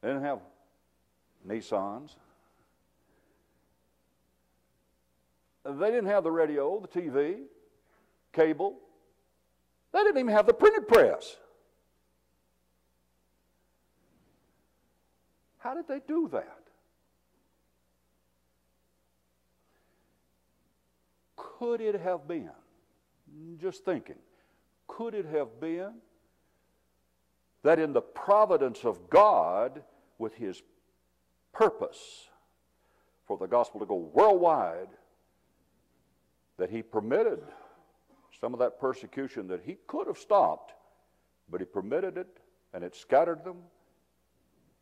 They didn't have Nissans. They didn't have the radio, the TV, cable. They didn't even have the printed press. How did they do that? Could it have been, just thinking, could it have been that in the providence of God, with His purpose for the gospel to go worldwide, that He permitted some of that persecution that He could have stopped, but He permitted it, and it scattered them.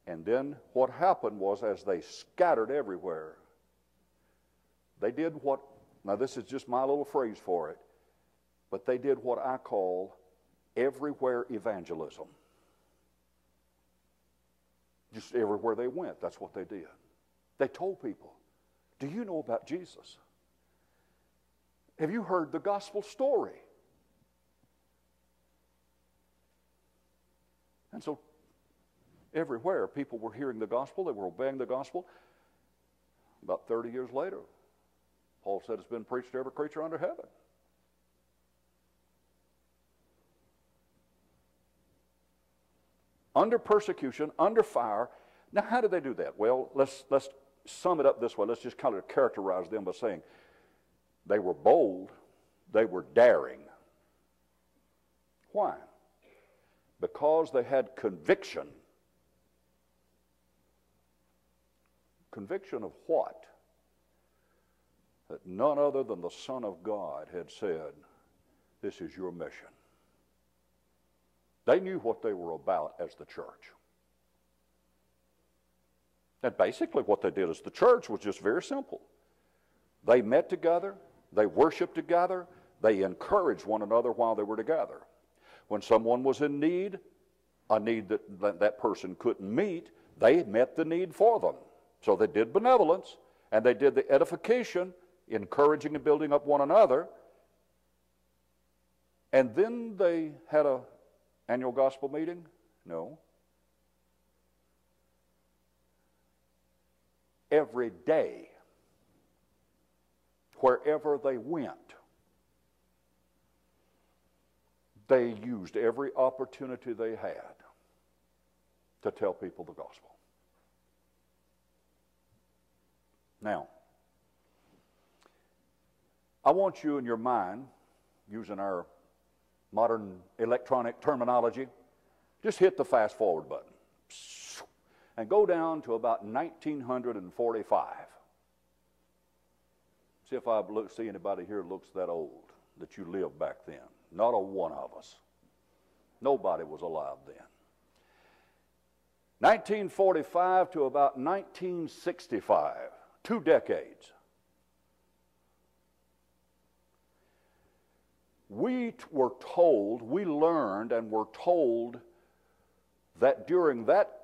And then what happened was, as they scattered everywhere, they did what, now this is just my little phrase for it, but they did what I call everywhere evangelism. Just everywhere they went, that's what they did. They told people, do you know about Jesus? Have you heard the gospel story? And so everywhere people were hearing the gospel, they were obeying the gospel. About 30 years later, Paul said it's been preached to every creature under heaven. Under persecution, under fire. Now, how did they do that? Well, let's sum it up this way. Let's just kind of characterize them by saying they were bold, they were daring. Why? Because they had conviction. Conviction of what? That none other than the Son of God had said, this is your mission. They knew what they were about as the church. And basically what they did as the church was just very simple. They met together, they worshiped together, they encouraged one another while they were together. When someone was in need, a need that person couldn't meet, they met the need for them. So they did benevolence, and they did the edification, encouraging and building up one another. And then they had an annual gospel meeting? No. Every day, wherever they went, they used every opportunity they had to tell people the gospel. Now, I want you in your mind, using our modern electronic terminology, just hit the fast forward button and go down to about 1945. See if I see anybody here who looks that old, that you lived back then. Not a one of us. Nobody was alive then. 1945 to about 1965, 2 decades. We were told, we learned and were told that during that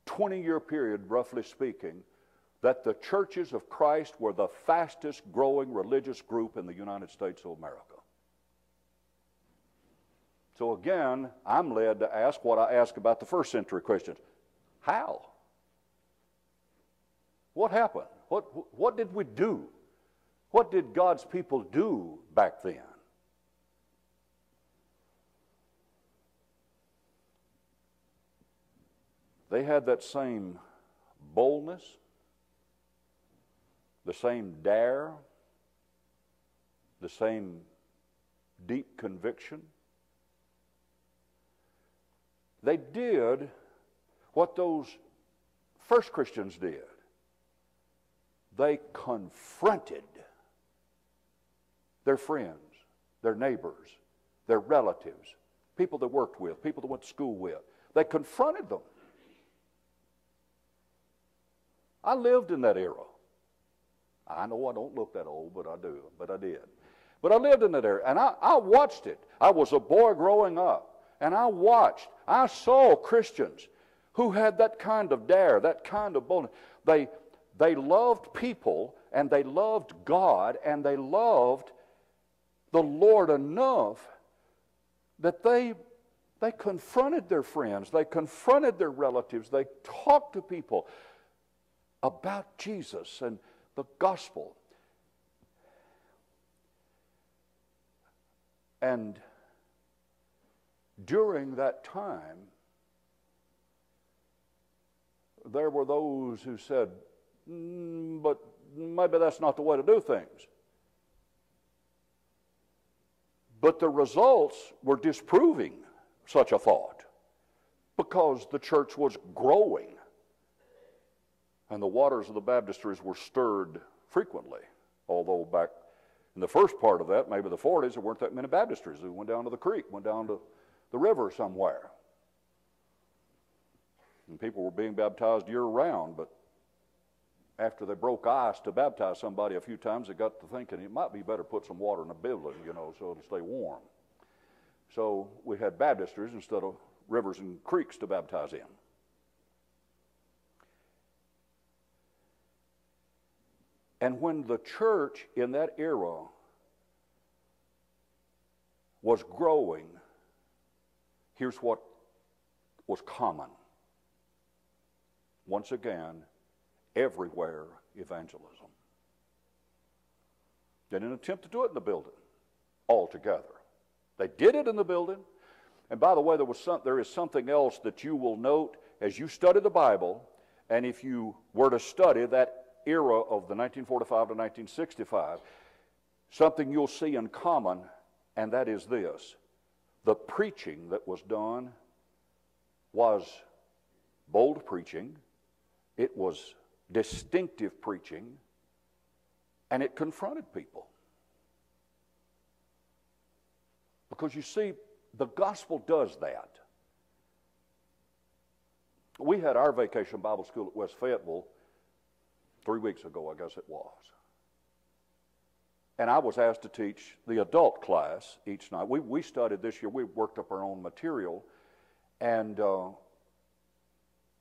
20-year period, roughly speaking, that the churches of Christ were the fastest growing religious group in the United States of America. So again, I'm led to ask what I asked about the first century Christians. How? What happened? What did we do? What did God's people do back then? They had that same boldness, the same dare, the same deep conviction. They did what those first Christians did. They confronted their friends, their neighbors, their relatives, people they worked with, people they went to school with. They confronted them. I lived in that era. I know I don't look that old, but I do, but I did. But I lived in that era, and I watched it. I was a boy growing up, and I saw Christians who had that kind of dare, that kind of boldness. They loved people, and they loved God, and they loved the Lord enough that they They confronted their friends. They confronted their relatives. They talked to people about Jesus and the gospel. And during that time, there were those who said, but maybe that's not the way to do things. But the results were disproving such a thought, because the church was growing and the waters of the baptistries were stirred frequently. Although back in the first part of that, maybe the 40s, there weren't that many baptistries. They went down to the creek, went down to the river somewhere. And people were being baptized year-round, but after they broke ice to baptize somebody a few times, they got to thinking it might be better to put some water in a building, so it'll stay warm. So we had baptistries instead of rivers and creeks to baptize in. And when the church in that era was growing, here's what was common. Once again, everywhere evangelism. They didn't attempt to do it in the building altogether. They did it in the building. And by the way, there is something else that you will note as you study the Bible, and if you were to study that era of the 1945 to 1965, something you'll see in common, and that is this. The preaching that was done was bold preaching. It was distinctive preaching, and it confronted people. Because you see, the gospel does that. We had our vacation Bible school at West Fayetteville 3 weeks ago, I guess it was. And I was asked to teach the adult class each night. We studied this year. We worked up our own material, and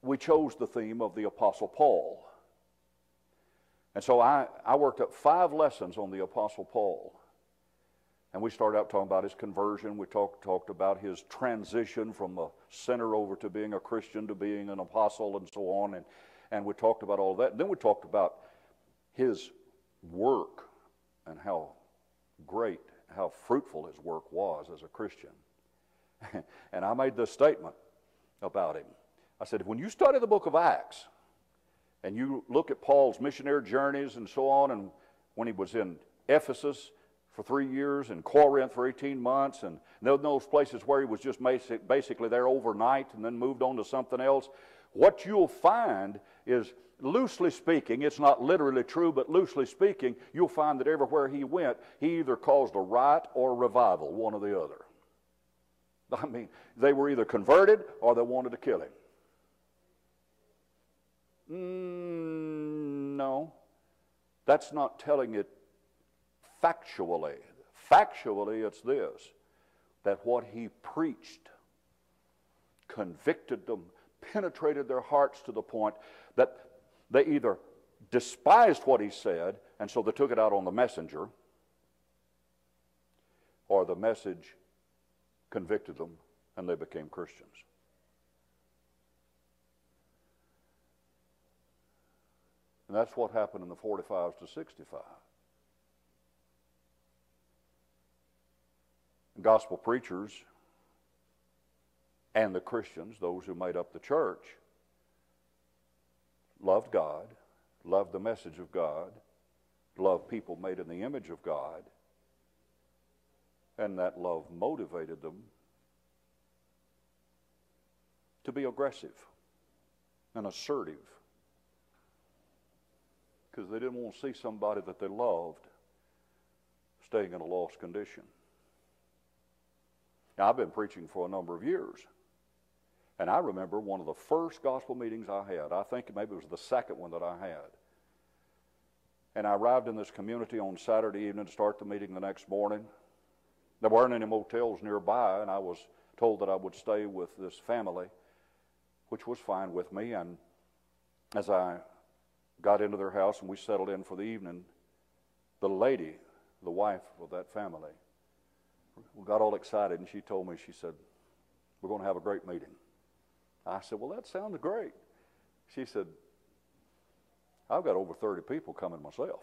we chose the theme of the Apostle Paul. And so I worked up 5 lessons on the Apostle Paul. And we started out talking about his conversion. We talked about his transition from a sinner over to being a Christian to being an apostle and so on. And we talked about all that. And then we talked about his work and how great, how fruitful his work was as a Christian. And I made this statement about him. I said, when you study the book of Acts and you look at Paul's missionary journeys and so on, and when he was in Ephesus for 3 years and Corinth for 18 months, and those places where he was just basically there overnight and then moved on to something else, what you'll find is, loosely speaking, it's not literally true, but loosely speaking, you'll find that everywhere he went, he either caused a riot or a revival, one or the other. I mean, they were either converted or they wanted to kill him. No, that's not telling it factually. Factually, it's this, that what he preached convicted them, penetrated their hearts to the point that they either despised what he said, and so they took it out on the messenger, or the message convicted them and they became Christians. And that's what happened in the 45s to 65. Gospel preachers and the Christians, those who made up the church, loved God, loved the message of God, loved people made in the image of God, and that love motivated them to be aggressive and assertive, because they didn't want to see somebody that they loved staying in a lost condition. Now, I've been preaching for a number of years, and I remember one of the first gospel meetings I had. I think maybe it was the second one that I had. And I arrived in this community on Saturday evening to start the meeting the next morning. There weren't any motels nearby, and I was told that I would stay with this family, which was fine with me. And as I got into their house and we settled in for the evening, the lady, the wife of that family, got all excited, and she told me, she said, We're going to have a great meeting. I said, well, that sounds great. She said, I've got over 30 people coming myself.